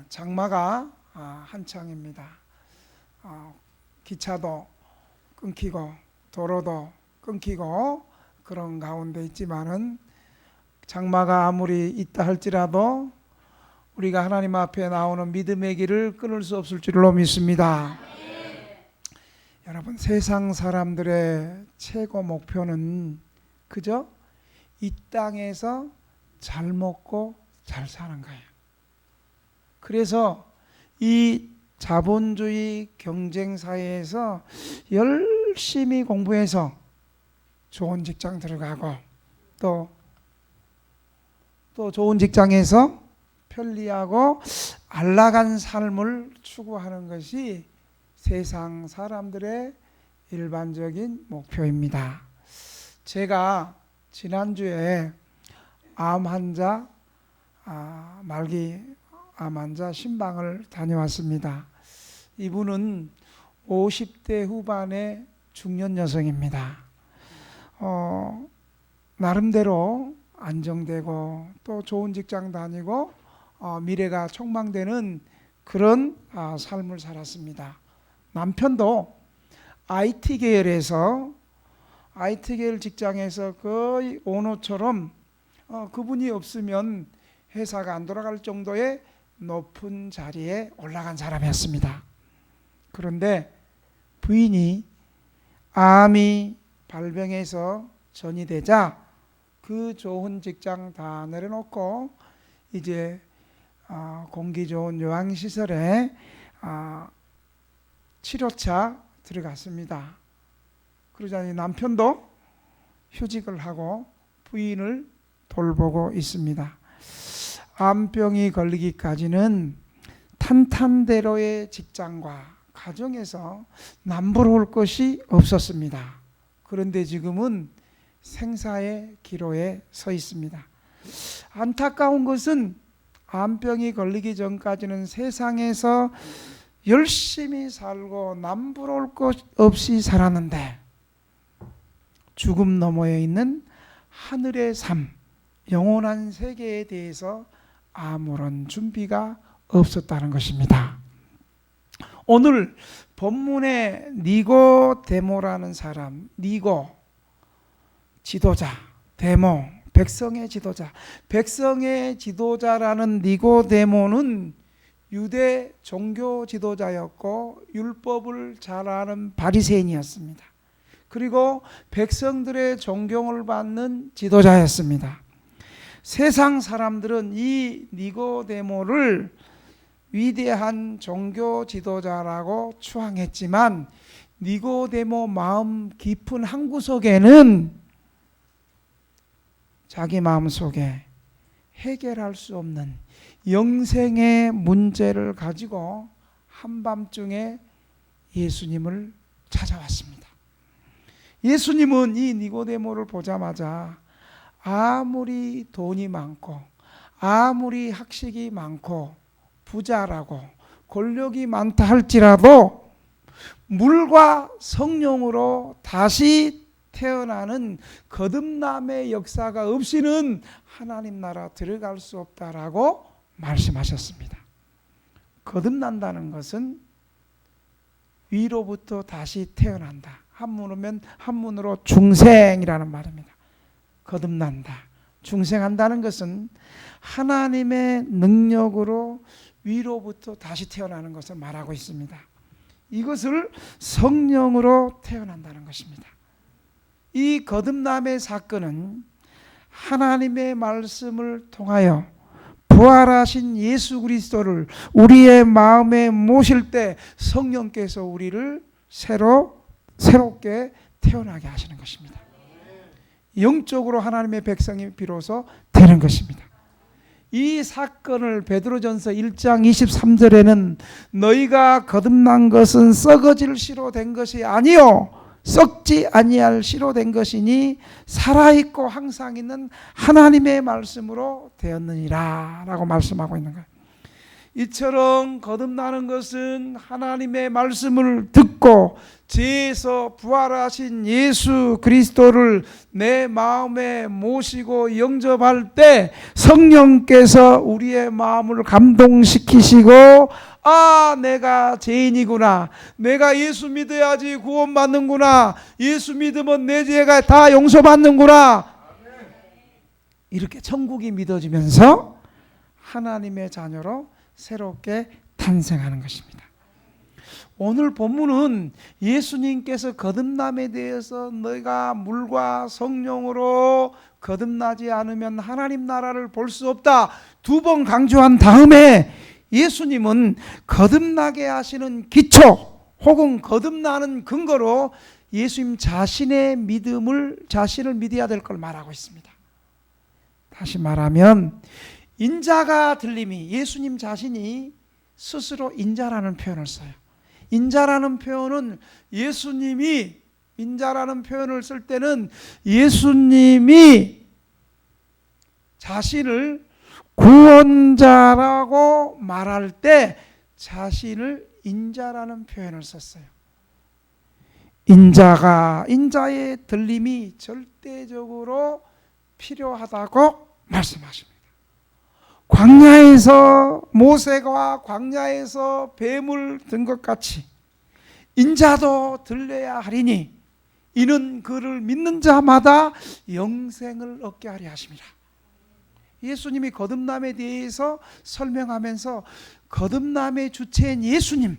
장마가 한창입니다. 기차도 끊기고 도로도 끊기고 그런 가운데 있지만은 장마가 아무리 있다 할지라도 우리가 하나님 앞에 나오는 믿음의 길을 끊을 수 없을 줄로 믿습니다. 여러분, 세상 사람들의 최고 목표는 그저 이 땅에서 잘 먹고 잘 사는 거예요. 그래서 이 자본주의 경쟁 사회에서 열심히 공부해서 좋은 직장 들어가고 또 좋은 직장에서 편리하고 안락한 삶을 추구하는 것이 세상 사람들의 일반적인 목표입니다. 제가 지난주에 말기 암 환자 신방을 다녀왔습니다. 이분은 50대 후반의 중년 여성입니다. 나름대로 안정되고 또 좋은 직장 다니고 미래가 촉망되는 그런 삶을 살았습니다. 남편도 IT 계열 직장에서 거의 오너처럼 그분이 없으면 회사가 안 돌아갈 정도의 높은 자리에 올라간 사람이었습니다. 그런데 부인이 암이 발병해서 전이 되자 그 좋은 직장 다 내려놓고 이제 공기 좋은 요양시설에 치료차 들어갔습니다. 그러자니 남편도 휴직을 하고 부인을 돌보고 있습니다. 암병이 걸리기까지는 탄탄대로의 직장과 가정에서 남부러울 것이 없었습니다. 그런데 지금은 생사의 기로에 서 있습니다. 안타까운 것은 암병이 걸리기 전까지는 세상에서 열심히 살고 남부러울 것 없이 살았는데 죽음 너머에 있는 하늘의 삶, 영원한 세계에 대해서 아무런 준비가 없었다는 것입니다. 오늘 본문의 니고데모라는 사람, 지도자, 데모, 백성의 지도자라는 니고데모는 유대 종교 지도자였고 율법을 잘 아는 바리새인이었습니다. 그리고 백성들의 존경을 받는 지도자였습니다. 세상 사람들은 이 니고데모를 위대한 종교 지도자라고 추앙했지만 니고데모 마음 깊은 한구석에는 자기 마음속에 해결할 수 없는 영생의 문제를 가지고 한밤중에 예수님을 찾아왔습니다. 예수님은 이 니고데모를 보자마자 아무리 돈이 많고 아무리 학식이 많고 부자라고 권력이 많다 할지라도 물과 성령으로 다시 태어나는 거듭남의 역사가 없이는 하나님 나라 들어갈 수 없다라고 말씀하셨습니다. 거듭난다는 것은 위로부터 다시 태어난다. 한문으로 중생이라는 말입니다. 거듭난다. 중생한다는 것은 하나님의 능력으로 위로부터 다시 태어나는 것을 말하고 있습니다. 이것을 성령으로 태어난다는 것입니다. 이 거듭남의 사건은 하나님의 말씀을 통하여 부활하신 예수 그리스도를 우리의 마음에 모실 때 성령께서 우리를 새롭게 태어나게 하시는 것입니다. 영적으로 하나님의 백성이 비로소 되는 것입니다. 이 사건을 베드로전서 1장 23절에는 너희가 거듭난 것은 썩어질 씨로 된 것이 아니요 썩지 아니할 씨로 된 것이니 살아있고 항상 있는 하나님의 말씀으로 되었느니라 라고 말씀하고 있는 거예요. 이처럼 거듭나는 것은 하나님의 말씀을 듣고 죄에서 부활하신 예수 그리스도를 내 마음에 모시고 영접할 때 성령께서 우리의 마음을 감동시키시고, 아, 내가 죄인이구나, 내가 예수 믿어야지 구원받는구나, 예수 믿으면 내 죄가 다 용서받는구나, 이렇게 천국이 믿어지면서 하나님의 자녀로 새롭게 탄생하는 것입니다. 오늘 본문은 예수님께서 거듭남에 대해서 너희가 물과 성령으로 거듭나지 않으면 하나님 나라를 볼 수 없다 2번 강조한 다음에, 예수님은 거듭나게 하시는 기초 혹은 거듭나는 근거로 예수님 자신의 자신을 믿어야 될 걸 말하고 있습니다. 다시 말하면 인자가 들림이, 예수님 자신이 스스로 인자라는 표현을 써요. 인자라는 표현은 인자라는 표현을 쓸 때는 예수님이 자신을 구원자라고 말할 때 자신을 인자라는 표현을 썼어요. 인자의 들림이 절대적으로 필요하다고 말씀하십니다. 광야에서 모세가 광야에서 뱀을 든 것 같이 인자도 들려야 하리니 이는 그를 믿는 자마다 영생을 얻게 하려 하심이라. 예수님이 거듭남에 대해서 설명하면서 거듭남의 주체인 예수님,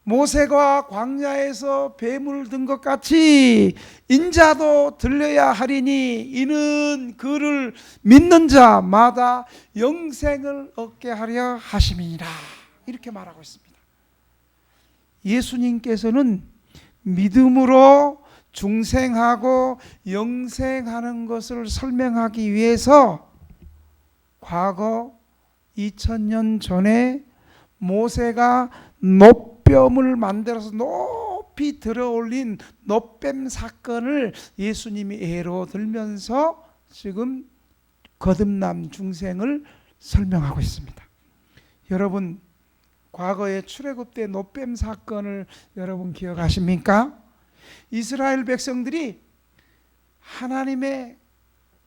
모세가 광야에서 뱀을 든 것 같이 인자도 들려야 하리니 이는 그를 믿는 자마다 영생을 얻게 하려 하심이니라, 이렇게 말하고 있습니다. 예수님께서는 믿음으로 중생하고 영생하는 것을 설명하기 위해서 과거 2000년 전에 모세가 놋뱀을 만들어서 높이 들어올린 놋뱀 사건을 예수님이 예로 들면서 지금 거듭남 중생을 설명하고 있습니다. 여러분, 과거에 출애굽 때 놋뱀 사건을 여러분 기억하십니까? 이스라엘 백성들이 하나님의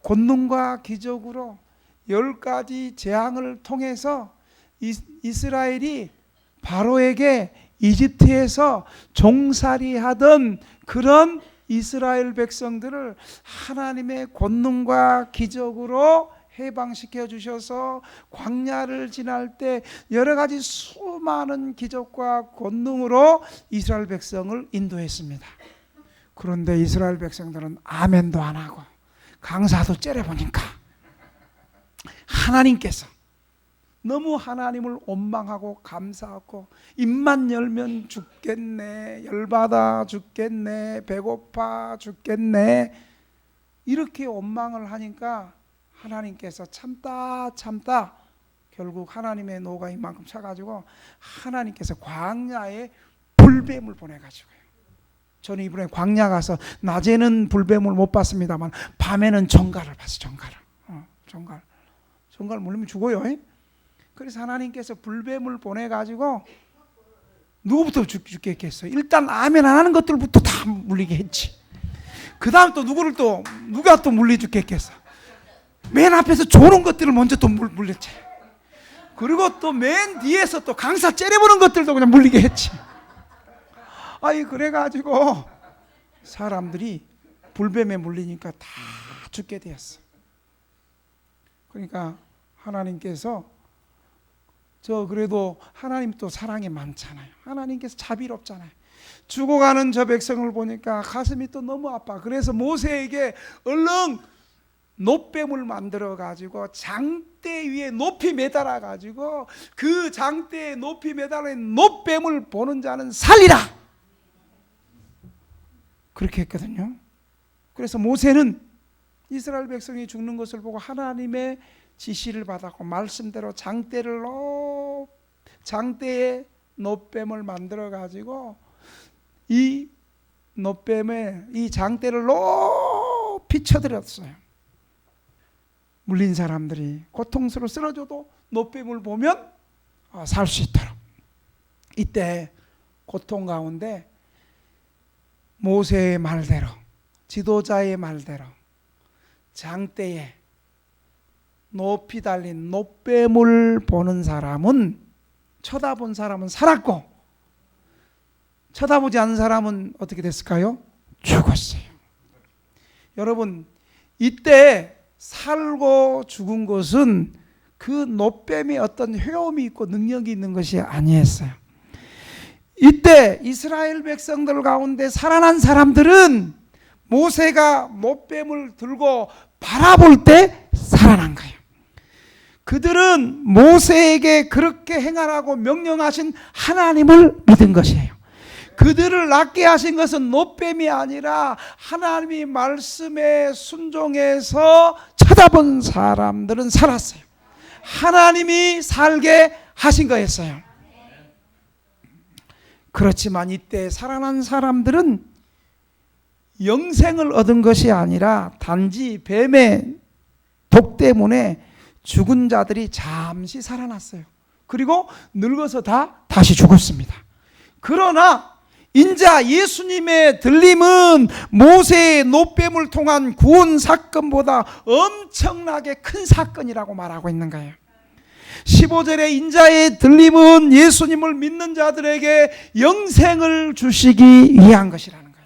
권능과 기적으로 10가지 재앙을 통해서 이스라엘이 바로에게 이집트에서 종살이하던 그런 이스라엘 백성들을 하나님의 권능과 기적으로 해방시켜 주셔서 광야를 지날 때 여러 가지 수많은 기적과 권능으로 이스라엘 백성을 인도했습니다. 그런데 이스라엘 백성들은 아멘도 안 하고 강사도 째려보니까 하나님께서 너무 하나님을 원망하고 감사하고 입만 열면 죽겠네, 열받아 죽겠네, 배고파 죽겠네, 이렇게 원망을 하니까 하나님께서 참다 결국 하나님의 노가 이만큼 차가지고 하나님께서 광야에 불뱀을 보내가지고요. 저는 이번에 광야 가서 낮에는 불뱀을 못 봤습니다만 밤에는 정갈을 봤어요. 정갈 물리면 죽어요. 그래서 하나님께서 불뱀을 보내가지고 누구부터 죽게 했겠어요? 일단 아멘 안 하는 것들부터 다 물리게 했지. 그 다음 또 누가 또 물리 죽게 했겠어? 맨 앞에서 좋은 것들을 먼저 또 물렸지. 그리고 또 맨 뒤에서 또 강사 째려보는 것들도 그냥 물리게 했지. 그래가지고 사람들이 불뱀에 물리니까 다 죽게 되었어. 그러니까 하나님께서 그래도 하나님 또 사랑이 많잖아요. 하나님께서 자비롭잖아요. 죽어가는 저 백성을 보니까 가슴이 또 너무 아파. 그래서 모세에게 얼른 놋뱀을 만들어 가지고 장대 위에 높이 매달아 가지고 그 장대에 높이 매달린 놋뱀을 보는 자는 살리라, 그렇게 했거든요. 그래서 모세는 이스라엘 백성이 죽는 것을 보고 하나님의 지시를 받았고 말씀대로 장대에 놋뱀을 만들어 가지고 이 놋뱀에 이 장대를 높이 쳐들었어요. 물린 사람들이 고통스러워 쓰러져도 놋뱀을 보면 살 수 있도록. 이때 고통 가운데 모세의 말대로, 지도자의 말대로 장대에 높이 달린 놋뱀을 보는 사람은, 쳐다본 사람은 살았고 쳐다보지 않은 사람은 어떻게 됐을까요? 죽었어요. 여러분, 이때 살고 죽은 것은 그 놋뱀이 어떤 효험이 있고 능력이 있는 것이 아니었어요. 이때 이스라엘 백성들 가운데 살아난 사람들은 모세가 놋뱀을 들고 바라볼 때 살아난 거예요. 그들은 모세에게 그렇게 행하라고 명령하신 하나님을 믿은 것이에요. 그들을 낫게 하신 것은 놋뱀이 아니라 하나님의 말씀에 순종해서 쳐다본 사람들은 살았어요. 하나님이 살게 하신 거였어요. 그렇지만 이때 살아난 사람들은 영생을 얻은 것이 아니라 단지 뱀의 독 때문에 죽은 자들이 잠시 살아났어요. 그리고 늙어서 다시 죽었습니다. 그러나 인자 예수님의 들림은 모세의 놋뱀을 통한 구원 사건보다 엄청나게 큰 사건이라고 말하고 있는 거예요. 15절에 인자의 들림은 예수님을 믿는 자들에게 영생을 주시기 위한 것이라는 거예요.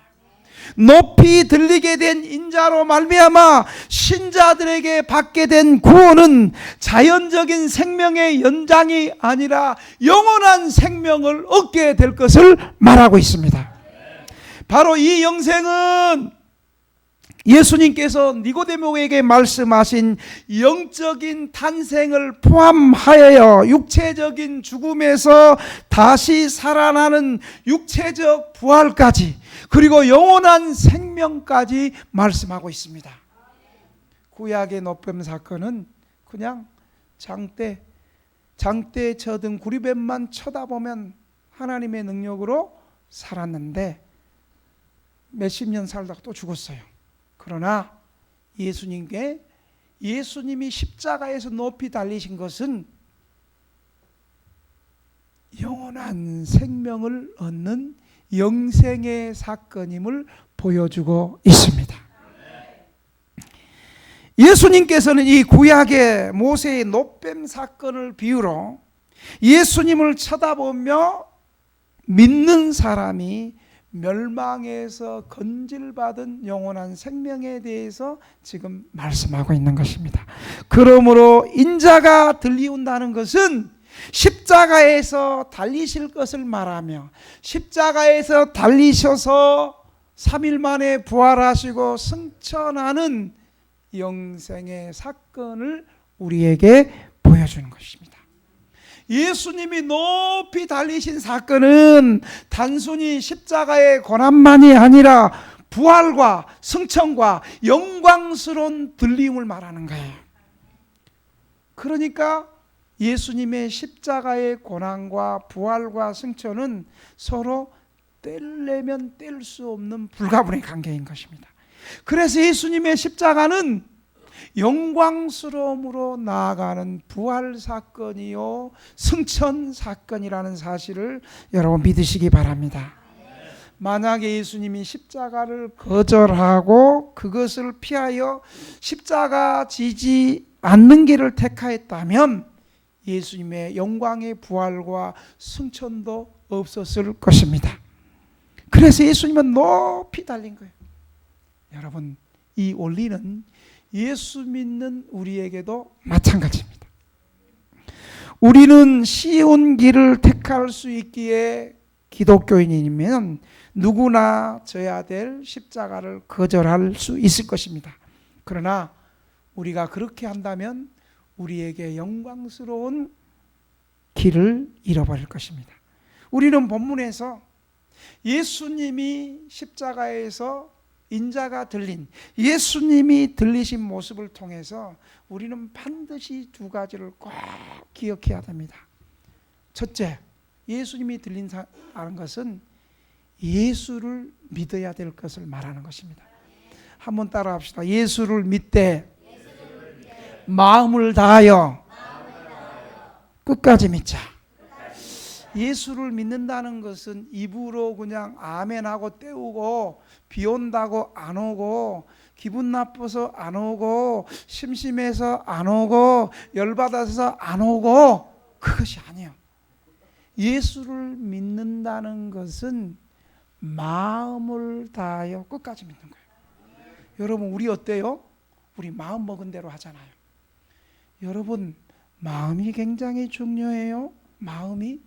높이 들리게 된 인자로 말미암아 신자들에게 받게 된 구원은 자연적인 생명의 연장이 아니라 영원한 생명을 얻게 될 것을 말하고 있습니다. 바로 이 영생은 예수님께서 니고데모에게 말씀하신 영적인 탄생을 포함하여 육체적인 죽음에서 다시 살아나는 육체적 부활까지, 그리고 영원한 생명까지 말씀하고 있습니다. 구약의 놋뱀 사건은 그냥 장대에 쳐든 구리뱀만 쳐다보면 하나님의 능력으로 살았는데 몇십 년 살다가 또 죽었어요. 그러나 예수님이 십자가에서 높이 달리신 것은 영원한 생명을 얻는 영생의 사건임을 보여주고 있습니다. 예수님께서는 이 구약의 모세의 놋뱀 사건을 비유로 예수님을 쳐다보며 믿는 사람이 멸망에서 건질받은 영원한 생명에 대해서 지금 말씀하고 있는 것입니다. 그러므로 인자가 들리운다는 것은 십자가에서 달리실 것을 말하며, 십자가에서 달리셔서 3일 만에 부활하시고 승천하는 영생의 사건을 우리에게 보여주는 것입니다. 예수님이 높이 달리신 사건은 단순히 십자가의 고난만이 아니라 부활과 승천과 영광스러운 들림을 말하는 거예요. 그러니까 예수님의 십자가의 고난과 부활과 승천은 서로 뗄래면 뗄 수 없는 불가분의 관계인 것입니다. 그래서 예수님의 십자가는 영광스러움으로 나아가는 부활 사건이요 승천 사건이라는 사실을 여러분 믿으시기 바랍니다. 만약에 예수님이 십자가를 거절하고 그것을 피하여 십자가 지지 않는 길을 택하였다면 예수님의 영광의 부활과 승천도 없었을 것입니다. 그래서 예수님은 높이 달린 거예요. 여러분, 이 원리는 예수 믿는 우리에게도 마찬가지입니다. 우리는 쉬운 길을 택할 수 있기에 기독교인이면 누구나 져야 될 십자가를 거절할 수 있을 것입니다. 그러나 우리가 그렇게 한다면 우리에게 영광스러운 길을 잃어버릴 것입니다. 우리는 본문에서 예수님이 십자가에서 인자가 들린, 예수님이 들리신 모습을 통해서 우리는 반드시 두 가지를 꼭 기억해야 됩니다. 첫째, 예수님이 들린다는 것은 예수를 믿어야 될 것을 말하는 것입니다. 한번 따라 합시다. 예수를 믿되 마음을 다하여 끝까지 믿자. 예수를 믿는다는 것은 입으로 그냥 아멘하고 때우고 비 온다고 안 오고 기분 나빠서 안 오고 심심해서 안 오고 열받아서 안 오고 그것이 아니에요. 예수를 믿는다는 것은 마음을 다하여 끝까지 믿는 거예요. 여러분 우리 어때요? 우리 마음 먹은 대로 하잖아요. 여러분 마음이 굉장히 중요해요. 마음이.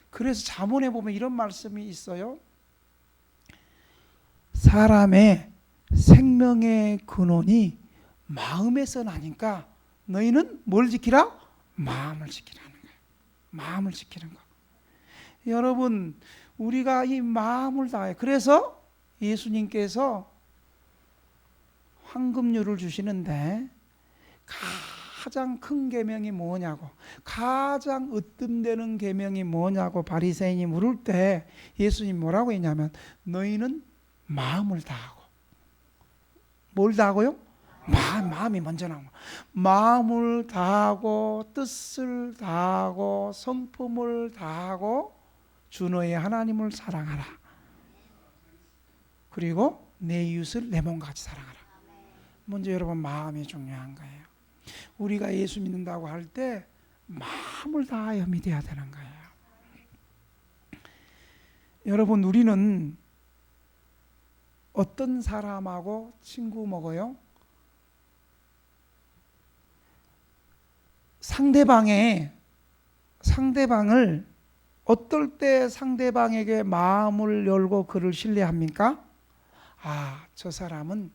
그래서 잠언에 보면 이런 말씀이 있어요. 사람의 생명의 근원이 마음에서 나니까 너희는 뭘 지키라? 마음을 지키라는 거예요. 마음을 지키는 거. 여러분 우리가 이 마음을 다해. 그래서 예수님께서 황금률을 주시는데 가장 큰 계명이 뭐냐고, 가장 으뜸되는 계명이 뭐냐고 바리새인이 물을 때 예수님 뭐라고 했냐면 너희는 마음을 다하고. 뭘 다하고요? 마음이 먼저 나온 거예요. 마음을 다하고 뜻을 다하고 성품을 다하고 주 너의 하나님을 사랑하라. 그리고 내 이웃을 내 몸과 같이 사랑하라. 먼저 여러분 마음이 중요한 거예요. 우리가 예수 믿는다고 할 때 마음을 다하여 믿어야 되는 거예요. 여러분 우리는 어떤 사람하고 친구 먹어요? 상대방을 어떨 때 상대방에게 마음을 열고 그를 신뢰합니까? 저 사람은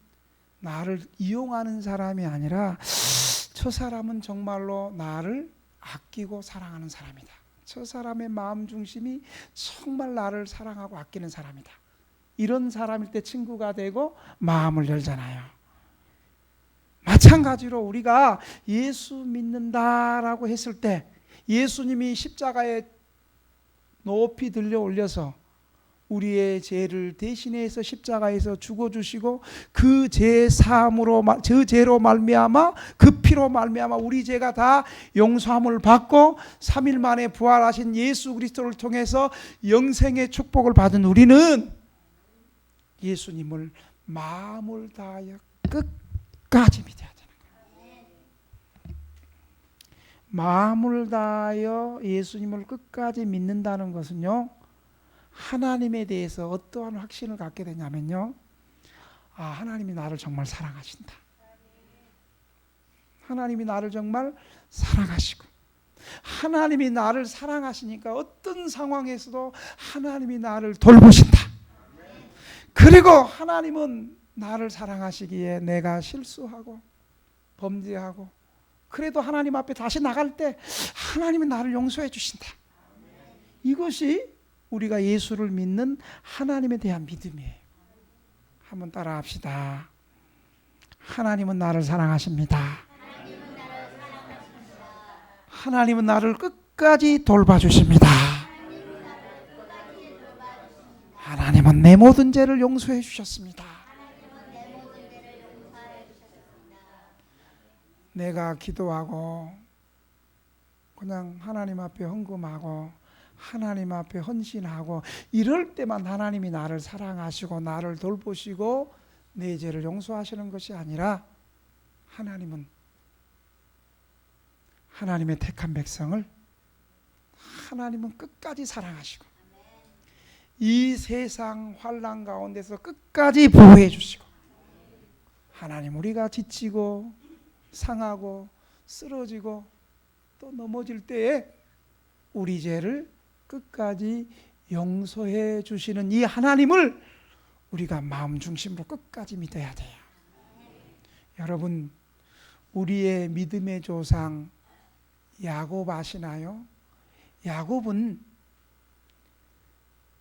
나를 이용하는 사람이 아니라 저 사람은 정말로 나를 아끼고 사랑하는 사람이다. 저 사람의 마음 중심이 정말 나를 사랑하고 아끼는 사람이다. 이런 사람일 때 친구가 되고 마음을 열잖아요. 마찬가지로 우리가 예수 믿는다라고 했을 때 예수님이 십자가에 높이 들려 올려서 우리의 죄를 대신해서 십자가에서 죽어주시고 그 죄 사함으로 저 죄로 말미암아 그 피로 말미암아 우리 죄가 다 용서함을 받고 3일 만에 부활하신 예수 그리스도를 통해서 영생의 축복을 받은 우리는 예수님을 마음을 다하여 끝까지 믿어야 되는 거예요. 마음을 다하여 예수님을 끝까지 믿는다는 것은요, 하나님에 대해서 어떠한 확신을 갖게 되냐면요, 하나님이 나를 정말 사랑하신다. 하나님이 나를 정말 사랑하시고 하나님이 나를 사랑하시니까 어떤 상황에서도 하나님이 나를 돌보신다. 그리고 하나님은 나를 사랑하시기에 내가 실수하고 범죄하고 그래도 하나님 앞에 다시 나갈 때 하나님은 나를 용서해 주신다. 이것이 우리가 예수를 믿는 하나님에 대한 믿음이에요. 한번 따라 합시다. 하나님은 나를 사랑하십니다. 하나님은 나를 끝까지 돌봐주십니다. 하나님은 내 모든 죄를 용서해 주셨습니다. 내가 기도하고 그냥 하나님 앞에 헌금하고 하나님 앞에 헌신하고 이럴 때만 하나님이 나를 사랑하시고 나를 돌보시고 내 죄를 용서하시는 것이 아니라 하나님은 하나님의 택한 백성을 하나님은 끝까지 사랑하시고 이 세상 환난 가운데서 끝까지 보호해 주시고 하나님 우리가 지치고 상하고 쓰러지고 또 넘어질 때에 우리 죄를 끝까지 용서해 주시는 이 하나님을 우리가 마음 중심으로 끝까지 믿어야 돼요. 여러분 우리의 믿음의 조상 야곱 아시나요? 야곱은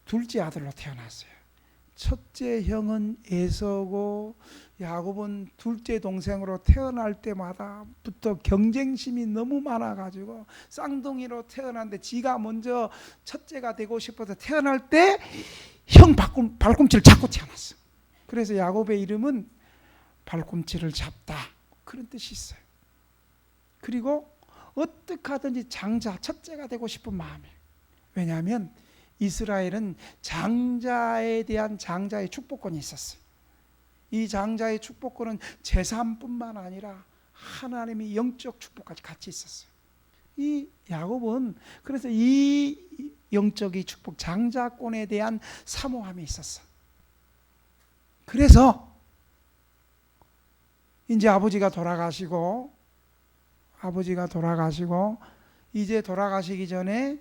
둘째 아들로 태어났어요. 첫째 형은 에서고 야곱은 둘째 동생으로 태어날 때마다부터 경쟁심이 너무 많아가지고 쌍둥이로 태어났는데 지가 먼저 첫째가 되고 싶어서 태어날 때 형 발꿈치를 잡고 태어났어. 그래서 야곱의 이름은 발꿈치를 잡다 그런 뜻이 있어요. 그리고 어떻게 하든지 장자 첫째가 되고 싶은 마음이에요. 왜냐하면 이스라엘은 장자에 대한 장자의 축복권이 있었어요. 이 장자의 축복권은 재산뿐만 아니라 하나님의 영적 축복까지 같이 있었어요. 이 야곱은 그래서 이 영적인 축복, 장자권에 대한 사모함이 있었어. 그래서 이제 아버지가 돌아가시고 이제 돌아가시기 전에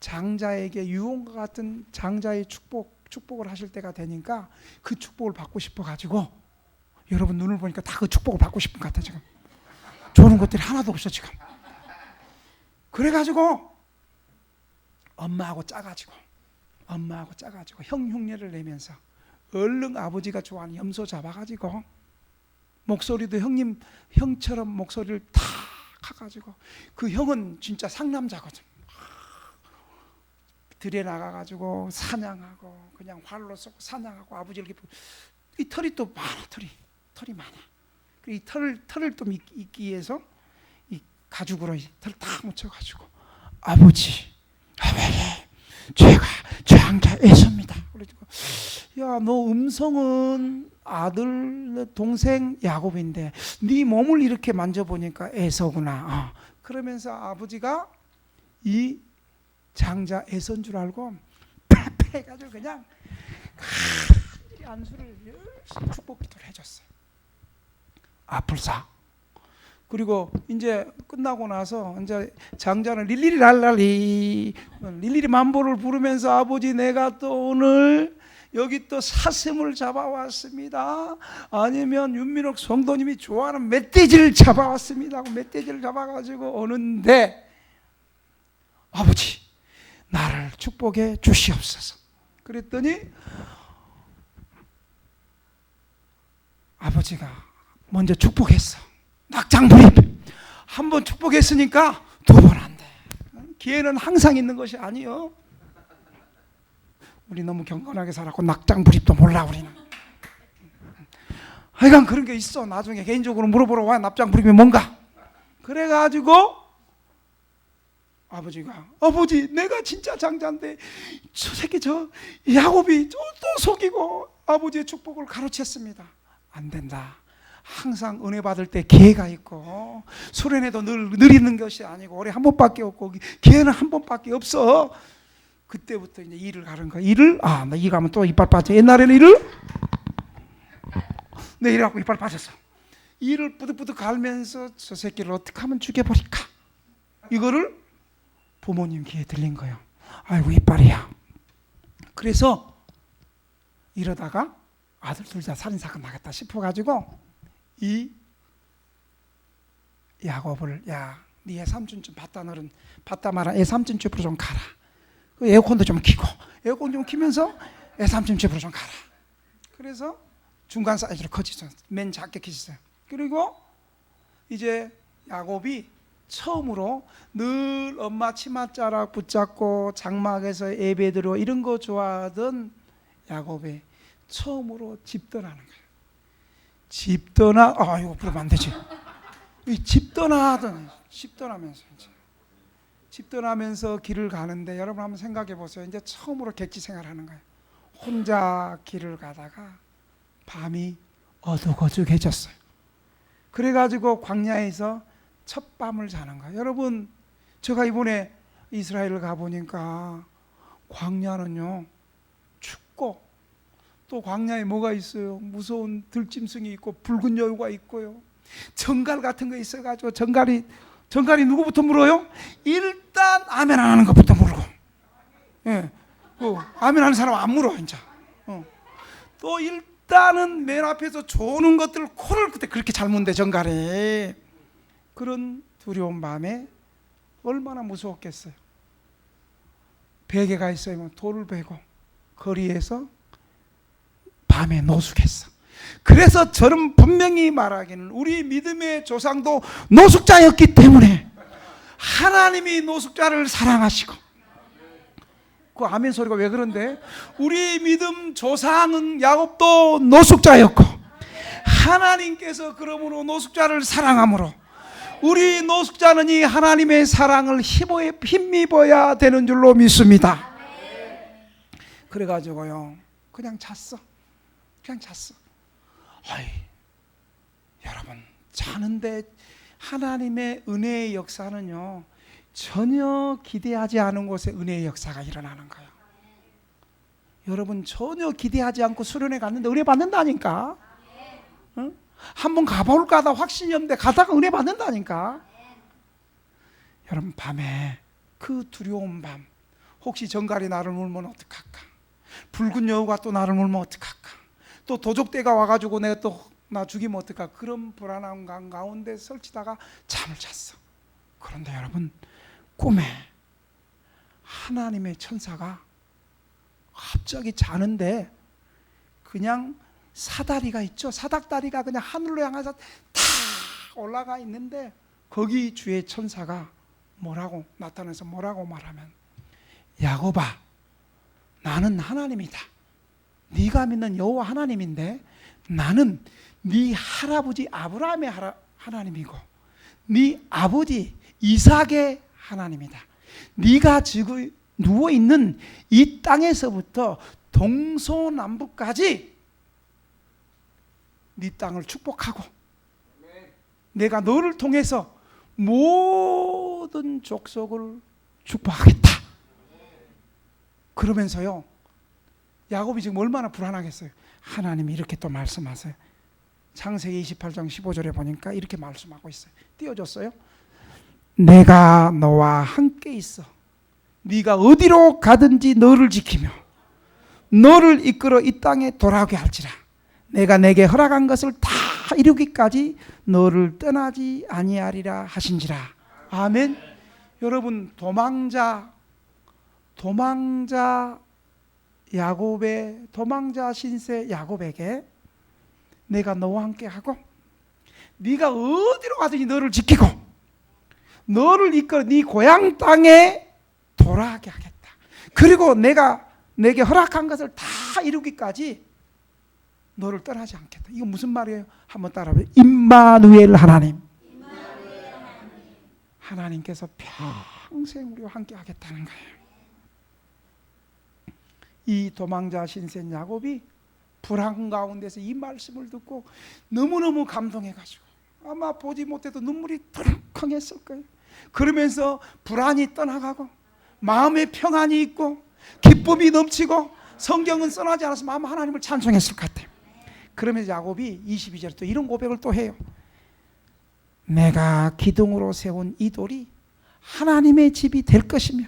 장자에게 유언과 같은 장자의 축복을 하실 때가 되니까 그 축복을 받고 싶어 가지고, 여러분 눈을 보니까 다 그 축복을 받고 싶은 것 같아. 지금 좋은 것들이 하나도 없어 지금. 그래가지고 엄마하고 짜가지고 형 흉내를 내면서 얼른 아버지가 좋아하는 염소 잡아가지고, 목소리도 형처럼 목소리를 탁 해가지고, 그 형은 진짜 상남자거든. 들에 나가가지고 사냥하고 그냥 활로 쏘고 사냥하고 아버지를 이 털이 또 많아. 털이 많아. 이 털을 좀 입기 위해서 이 가죽으로 이 털을 딱 묻혀가지고, 아버지 제가 장자 에서입니다. 그래가지고, 야, 너 음성은 아들 동생 야곱인데 네 몸을 이렇게 만져보니까 에서구나. 그러면서 아버지가 이 장자 에서인 줄 알고 패패해가지고 그냥 안수를 열심히 축복 기도를 해줬어요. 아플사. 그리고 이제 끝나고 나서 이제 장자는 릴리리 만보를 부르면서, 아버지 내가 또 오늘 여기 또 사슴을 잡아왔습니다. 아니면 윤민옥 성도님이 좋아하는 멧돼지를 잡아왔습니다. 멧돼지를 잡아가지고 오는데, 아버지 나를 축복해 주시옵소서. 그랬더니 아버지가 먼저 축복했어. 낙장불입. 한 번 축복했으니까 두 번 안 돼. 기회는 항상 있는 것이 아니요. 우리 너무 경건하게 살았고 낙장불입도 몰라 우리는. 하여간 그런 게 있어. 나중에 개인적으로 물어보러 와. 낙장불입이 뭔가. 그래가지고 아버지가, 아버지 내가 진짜 장자인데 저 새끼 저 야곱이 또 속이고 아버지의 축복을 가로챘습니다. 안 된다. 항상 은혜 받을 때 기회가 있고, 수련회도 늘 있는 것이 아니고 올해 한 번밖에 없고 기회는 한 번밖에 없어. 그때부터 이제 일을 가는 거야. 나 일 가면 또 이빨 빠져. 옛날에는 내 일하고 이빨 빠졌어. 일을 뿌득뿌득 갈면서 저 새끼를 어떻게 하면 죽여버릴까? 이거를 부모님 귀에 들린 거예요. 아이고 이빨이야. 그래서 이러다가 아들 둘 다 살인사건 나겠다 싶어가지고 이 야곱을, 야, 네 애삼촌 좀 봤다 말아. 애삼촌 집으로 좀 가라. 에어컨도 좀 켜고, 에어컨 좀 키면서 애삼촌 집으로 좀 가라. 그래서 중간 사이즈로 커지죠. 맨 작게 키셨어요. 그리고 이제 야곱이 처음으로 늘 엄마 치맛자락 붙잡고 장막에서 예배드리고 이런 거 좋아하던 야곱이 처음으로 집 떠나는 거예요. 집 이거 부르면 안 되지. 집 떠나면서 길을 가는데, 여러분 한번 생각해 보세요. 이제 처음으로 객지 생활하는 거예요. 혼자 길을 가다가 밤이 어둑어둑해졌어요. 그래가지고 광야에서 첫 밤을 자는 거예요. 여러분, 제가 이번에 이스라엘을 가보니까 광야는요 춥고, 또 광야에 뭐가 있어요? 무서운 들짐승이 있고 붉은 여우가 있고요, 정갈 같은 거 있어가지고 정갈이 누구부터 물어요? 일단 아멘 안 하는 것부터 물고, 예, 아멘 하는 사람 안 물어 이제. 또 일단은 맨 앞에서 조는 것들 코를 그때 그렇게 잘 문대 정갈이. 그런 두려운 밤에 얼마나 무서웠겠어요. 베개가 있어요. 돌을 베고 거리에서 밤에 노숙했어. 그래서 저는 분명히 말하기는 우리 믿음의 조상도 노숙자였기 때문에 하나님이 노숙자를 사랑하시고, 그 아멘 소리가 왜 그런데? 우리 믿음 조상은 야곱도 노숙자였고, 하나님께서 그러므로 노숙자를 사랑함으로 우리 노숙자는 이 하나님의 사랑을 힘입어야 되는 줄로 믿습니다. 그래가지고요 그냥 잤어. 아이, 여러분, 자는데 하나님의 은혜의 역사는요 전혀 기대하지 않은 곳에 은혜의 역사가 일어나는 거예요. 여러분, 전혀 기대하지 않고 수련회 갔는데 은혜 받는다니까. 응? 한번 가볼까 하다 확신이 없는데 가다가 은혜 받는다니까. 여러분, 밤에 그 두려운 밤, 혹시 정갈이 나를 물면 어떡할까, 붉은 여우가 또 나를 물면 어떡할까, 또 도적대가 와가지고 내가 또 나 죽이면 어떡할까, 그런 불안한 가운데 설치다가 잠을 잤어. 그런데 여러분, 꿈에 하나님의 천사가 갑자기 자는데 그냥 사다리가 있죠. 사닥다리가 그냥 하늘로 향해서 탁 올라가 있는데 거기 주의 천사가 뭐라고 나타나서 뭐라고 말하면, 야곱아, 나는 하나님이다. 네가 믿는 여호와 하나님인데 나는 네 할아버지 아브라함의 하나님이고 네 아버지 이삭의 하나님이다. 네가 지금 누워있는 이 땅에서부터 동서남북까지 네 땅을 축복하고 내가 너를 통해서 모든 족속을 축복하겠다. 그러면서요 야곱이 지금 얼마나 불안하겠어요. 하나님이 이렇게 또 말씀하세요. 창세기 28장 15절에 보니까 이렇게 말씀하고 있어요. 띄워줬어요. 내가 너와 함께 있어 네가 어디로 가든지 너를 지키며 너를 이끌어 이 땅에 돌아오게 할지라. 내가 내게 허락한 것을 다 이루기까지 너를 떠나지 아니하리라 하신지라. 아멘. 여러분, 도망자 야곱의 도망자 신세 야곱에게 내가 너와 함께 하고 네가 어디로 가든지 너를 지키고 너를 이끌어 네 고향 땅에 돌아가게 하겠다. 그리고 내가 내게 허락한 것을 다 이루기까지 너를 떠나지 않겠다. 이거 무슨 말이에요? 한번 따라해요. 임마누엘 하나님. 하나님께서 평생 우리와 함께 하겠다는 거예요. 이 도망자 신세 야곱이 불안 가운데서 이 말씀을 듣고 너무너무 감동해가지고 아마 보지 못해도 눈물이 덜컹했을 거예요. 그러면서 불안이 떠나가고 마음에 평안이 있고 기쁨이 넘치고 성경은 써나지 않았으면 아마 하나님을 찬송했을 것 같아요. 그러면서 야곱이 22절에 또 이런 고백을 또 해요. 내가 기둥으로 세운 이 돌이 하나님의 집이 될 것이며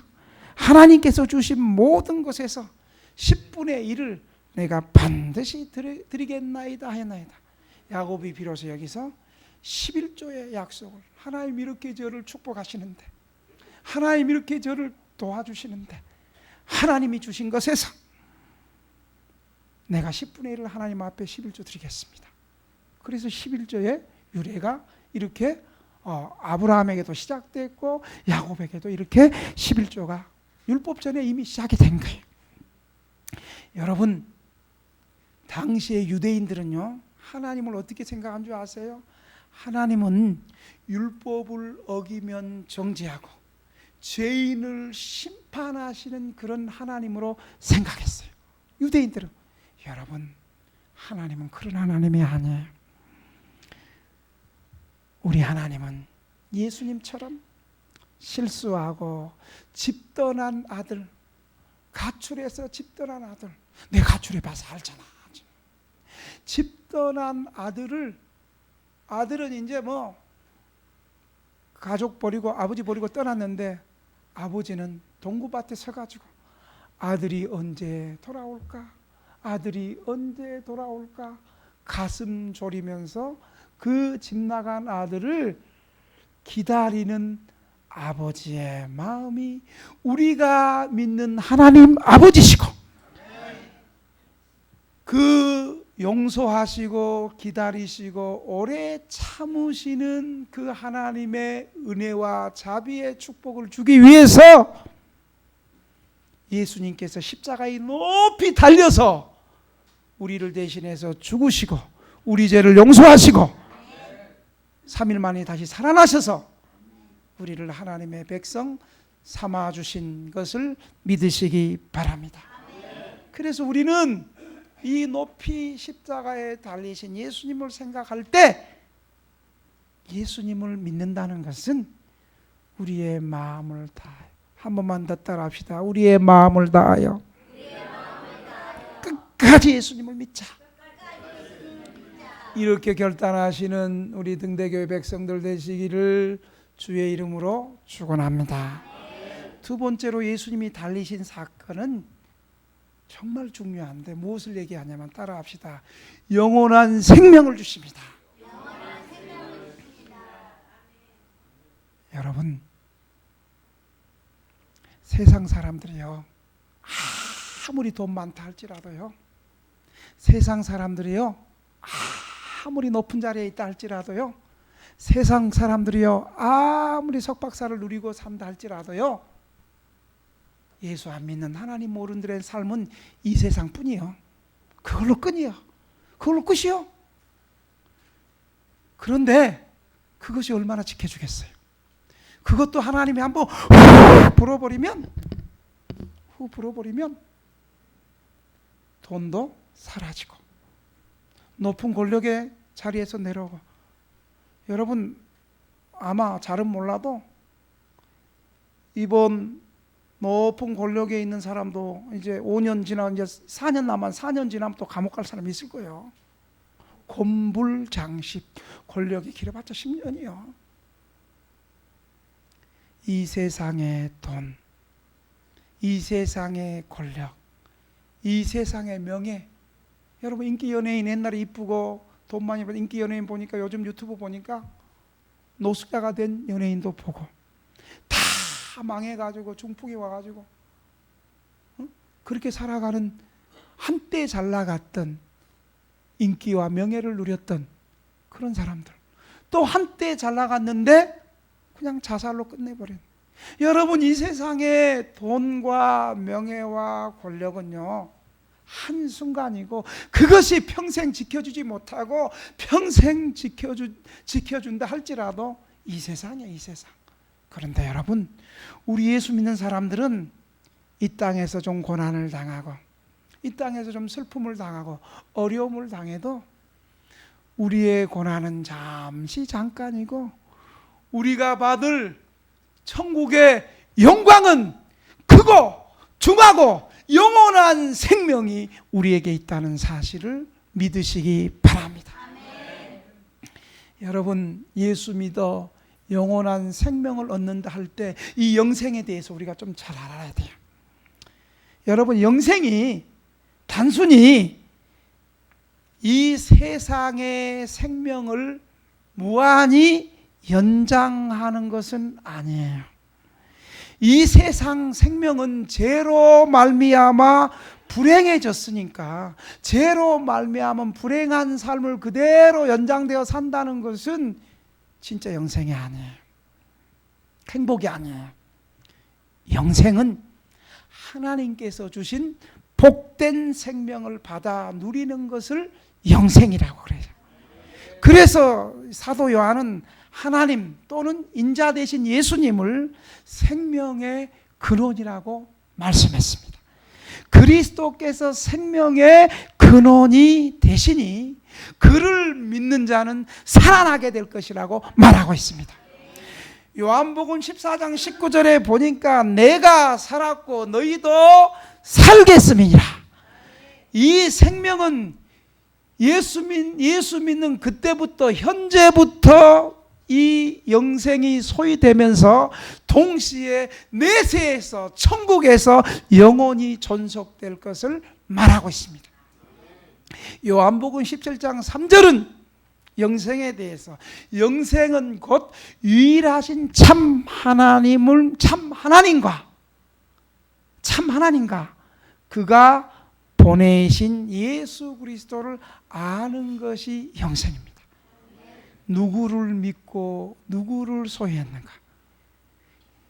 하나님께서 주신 모든 것에서 10분의 1을 내가 반드시 드리겠나이다 하였나이다. 야곱이 비로소 여기서 11조의 약속을, 하나님 이렇게 저를 축복하시는데 하나님 이렇게 저를 도와주시는데 하나님이 주신 것에서 내가 10분의 1을 하나님 앞에 11조 드리겠습니다. 그래서 11조의 유래가 이렇게 아브라함에게도 시작됐고 야곱에게도 이렇게 11조가 율법 전에 이미 시작이 된 거예요. 여러분, 당시의 유대인들은요 하나님을 어떻게 생각한 줄 아세요? 하나님은 율법을 어기면 정죄하고 죄인을 심판하시는 그런 하나님으로 생각했어요. 유대인들은. 여러분, 하나님은 그런 하나님이 아니에요. 우리 하나님은 예수님처럼 실수하고 집 떠난 아들, 가출해서 집 떠난 아들, 내가 가출해봐서 알잖아. 집 떠난 아들은 이제 뭐 가족 버리고 아버지 버리고 떠났는데 아버지는 동구밭에 서가지고 아들이 언제 돌아올까? 아들이 언제 돌아올까? 가슴 졸이면서 그 집 나간 아들을 기다리는 아버지의 마음이 우리가 믿는 하나님 아버지시고 그 용서하시고 기다리시고 오래 참으시는 그 하나님의 은혜와 자비의 축복을 주기 위해서 예수님께서 십자가에 높이 달려서 우리를 대신해서 죽으시고 우리 죄를 용서하시고 3일 만에 다시 살아나셔서 우리를 하나님의 백성 삼아주신 것을 믿으시기 바랍니다. 그래서 우리는 이 높이 십자가에 달리신 예수님을 생각할 때 예수님을 믿는다는 것은 우리의 마음을 다하여, 한 번만 더 따라합시다. 우리의 마음을 다하여 끝까지 예수님을 믿자. 이렇게 결단하시는 우리 등대교회 백성들 되시기를 주의 이름으로 축원합니다. 두 번째로 예수님이 달리신 사건은 정말 중요한데 무엇을 얘기하냐면 따라합시다. 영원한 생명을 주십니다. 여러분, 세상 사람들이요, 아무리 돈 많다 할지라도요, 세상 사람들이요, 아무리 높은 자리에 있다 할지라도요, 세상 사람들이요, 아무리 석박사를 누리고 산다 할지라도요, 예수 안 믿는 하나님 모르는 삶은 이 세상뿐이요. 그걸로 끝이요. 그걸로 끝이요. 그런데 그것이 얼마나 지켜주겠어요. 그것도 하나님이 한번 후 불어버리면 돈도 사라지고 높은 권력의 자리에서 내려오고, 여러분 아마 잘은 몰라도 이번 높은 권력에 있는 사람도 이제 5년 지나 이제 4년 남아 4년 지나면 또 감옥 갈 사람이 있을 거예요. 곤불장식, 권력이 길어봤자 10년이요. 이 세상의 돈, 이 세상의 권력, 이 세상의 명예. 여러분 인기 연예인 옛날에 이쁘고 돈 많이 벌 인기 연예인 보니까 요즘 유튜브 보니까 노숙자가 된 연예인도 보고 다 망해가지고 중풍이 와가지고 그렇게 살아가는, 한때 잘 나갔던 인기와 명예를 누렸던 그런 사람들, 또 한때 잘 나갔는데 그냥 자살로 끝내버린. 여러분 이 세상의 돈과 명예와 권력은요 한순간이고, 그것이 평생 지켜주지 못하고 평생 지켜준다 할지라도 이 세상이야, 이 세상. 그런데 여러분, 우리 예수 믿는 사람들은 이 땅에서 좀 고난을 당하고 이 땅에서 좀 슬픔을 당하고 어려움을 당해도 우리의 고난은 잠시 잠깐이고 우리가 받을 천국의 영광은 크고 중하고 영원한 생명이 우리에게 있다는 사실을 믿으시기 바랍니다. 아멘. 여러분 예수 믿어 영원한 생명을 얻는다 할 때 이 영생에 대해서 우리가 좀 잘 알아야 돼요. 여러분 영생이 단순히 이 세상의 생명을 무한히 연장하는 것은 아니에요. 이 세상 생명은 죄로 말미암아 불행해졌으니까, 죄로 말미암은 불행한 삶을 그대로 연장되어 산다는 것은 진짜 영생이 아니에요. 행복이 아니에요. 영생은 하나님께서 주신 복된 생명을 받아 누리는 것을 영생이라고 그래요. 그래서 사도 요한은 하나님 또는 인자 되신 예수님을 생명의 근원이라고 말씀했습니다. 그리스도께서 생명의 근원이 되시니 그를 믿는 자는 살아나게 될 것이라고 말하고 있습니다. 요한복음 14장 19절에 보니까 내가 살았고 너희도 살겠음이니라. 이 생명은 예수 믿는 그때부터 현재부터 이 영생이 소유되면서 동시에 내세에서 천국에서 영원히 존속될 것을 말하고 있습니다. 요한복음 17장 3절은 영생에 대해서, 영생은 곧 유일하신 참 하나님과 그가 보내신 예수 그리스도를 아는 것이 영생입니다. 누구를 믿고 누구를 소유했는가?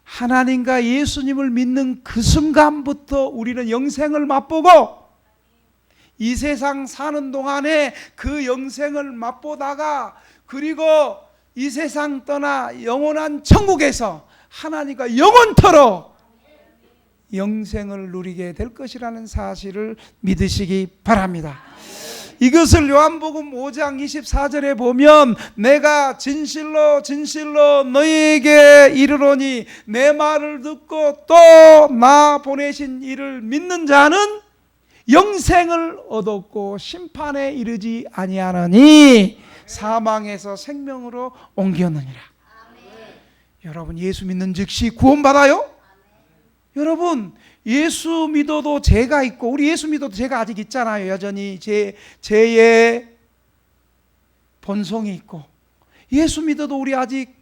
하나님과 예수님을 믿는 그 순간부터 우리는 영생을 맛보고, 이 세상 사는 동안에 그 영생을 맛보다가, 그리고 이 세상 떠나 영원한 천국에서 하나님과 영원토록 영생을 누리게 될 것이라는 사실을 믿으시기 바랍니다. 이것을 요한복음 5장 24절에 보면 내가 진실로 진실로 너희에게 이르노니 내 말을 듣고 또 나 보내신 이를 믿는 자는 영생을 얻었고 심판에 이르지 아니하느니 사망에서 생명으로 옮겼느니라. 여러분, 예수 믿는 즉시 구원받아요? 여러분, 예수 믿어도 죄가 있고, 우리 예수 믿어도 죄가 아직 있잖아요. 여전히 죄의 본성이 있고, 예수 믿어도 우리 아직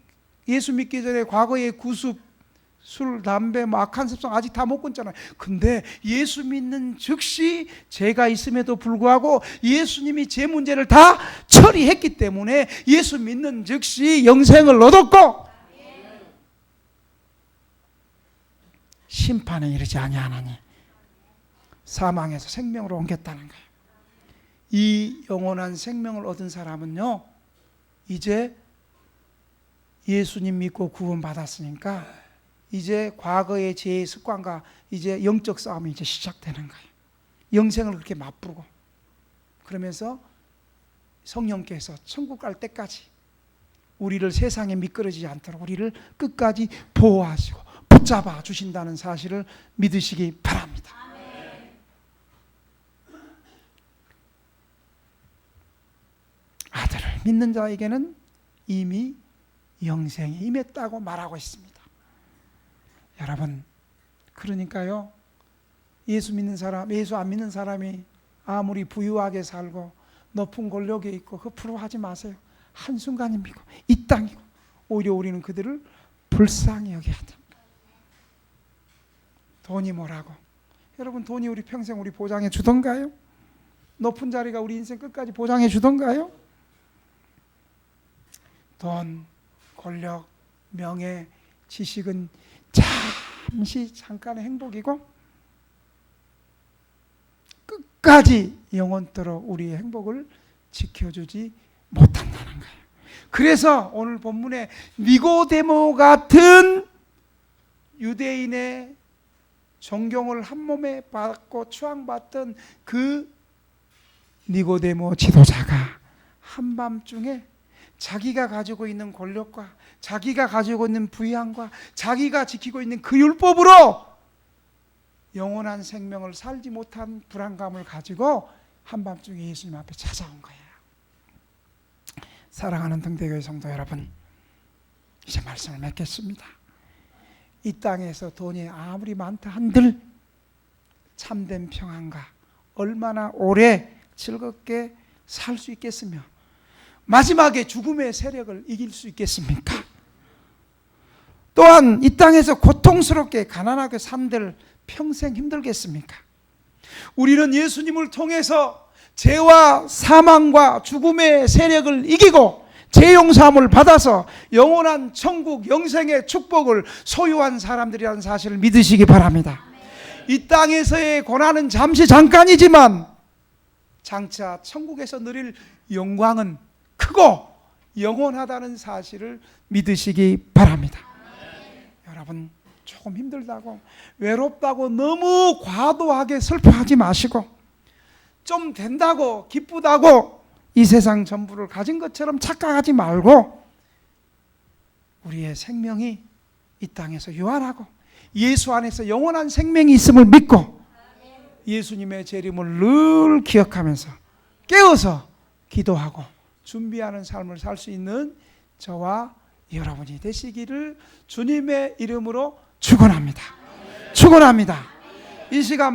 예수 믿기 전에 과거의 구습, 술, 담배, 악한 습성 아직 다 못 끊잖아요. 근데 예수 믿는 즉시 죄가 있음에도 불구하고 예수님이 죄 문제를 다 처리했기 때문에 예수 믿는 즉시 영생을 얻었고 심판에 이르지 아니하나니 사망에서 생명으로 옮겼다는 거예요. 이 영원한 생명을 얻은 사람은요, 이제 예수님 믿고 구원받았으니까 이제 과거의 죄의 습관과 이제 영적 싸움이 이제 시작되는 거예요. 영생을 그렇게 맛보고 그러면서 성령께서 천국 갈 때까지 우리를 세상에 미끄러지지 않도록 우리를 끝까지 보호하시고 붙잡아 주신다는 사실을 믿으시기 바랍니다. 아들을 믿는 자에게는 이미 영생이 임했다고 말하고 있습니다. 여러분, 그러니까요, 예수 믿는 사람, 예수 안 믿는 사람이 아무리 부유하게 살고 높은 권력에 있고 부러워하지 마세요. 한순간입니다. 이 땅이고 오히려 우리는 그들을 불쌍히 여겨야 됩니다. 돈이 뭐라고? 여러분, 돈이 우리 평생 우리 보장해 주던가요? 높은 자리가 우리 인생 끝까지 보장해 주던가요? 돈, 권력, 명예, 지식은 잠깐의 행복이고 끝까지 영원토록 우리의 행복을 지켜주지 못한다는 거예요. 그래서 오늘 본문에 니고데모 같은 유대인의 존경을 한 몸에 받고 추앙받던 그 니고데모 지도자가 한밤중에 자기가 가지고 있는 권력과 자기가 가지고 있는 부양과 자기가 지키고 있는 그 율법으로 영원한 생명을 살지 못한 불안감을 가지고 한밤중에 예수님 앞에 찾아온 거예요. 사랑하는 등대교회 성도 여러분, 이제 말씀을 맺겠습니다. 이 땅에서 돈이 아무리 많다 한들 참된 평안과 얼마나 오래 즐겁게 살 수 있겠으며 마지막에 죽음의 세력을 이길 수 있겠습니까? 또한 이 땅에서 고통스럽게 가난하게 산들 평생 힘들겠습니까? 우리는 예수님을 통해서 죄와 사망과 죽음의 세력을 이기고 죄 용서함을 받아서 영원한 천국 영생의 축복을 소유한 사람들이라는 사실을 믿으시기 바랍니다. 이 땅에서의 고난은 잠시 잠깐이지만 장차 천국에서 누릴 영광은 크고 영원하다는 사실을 믿으시기 바랍니다. 여러분, 조금 힘들다고 외롭다고 너무 과도하게 슬퍼하지 마시고 좀 된다고 기쁘다고 이 세상 전부를 가진 것처럼 착각하지 말고 우리의 생명이 이 땅에서 유한하고 예수 안에서 영원한 생명이 있음을 믿고 예수님의 재림을 늘 기억하면서 깨어서 기도하고 준비하는 삶을 살 수 있는 저와 여러분이 되시기를 주님의 이름으로 축원합니다. 축원합니다. 이 시간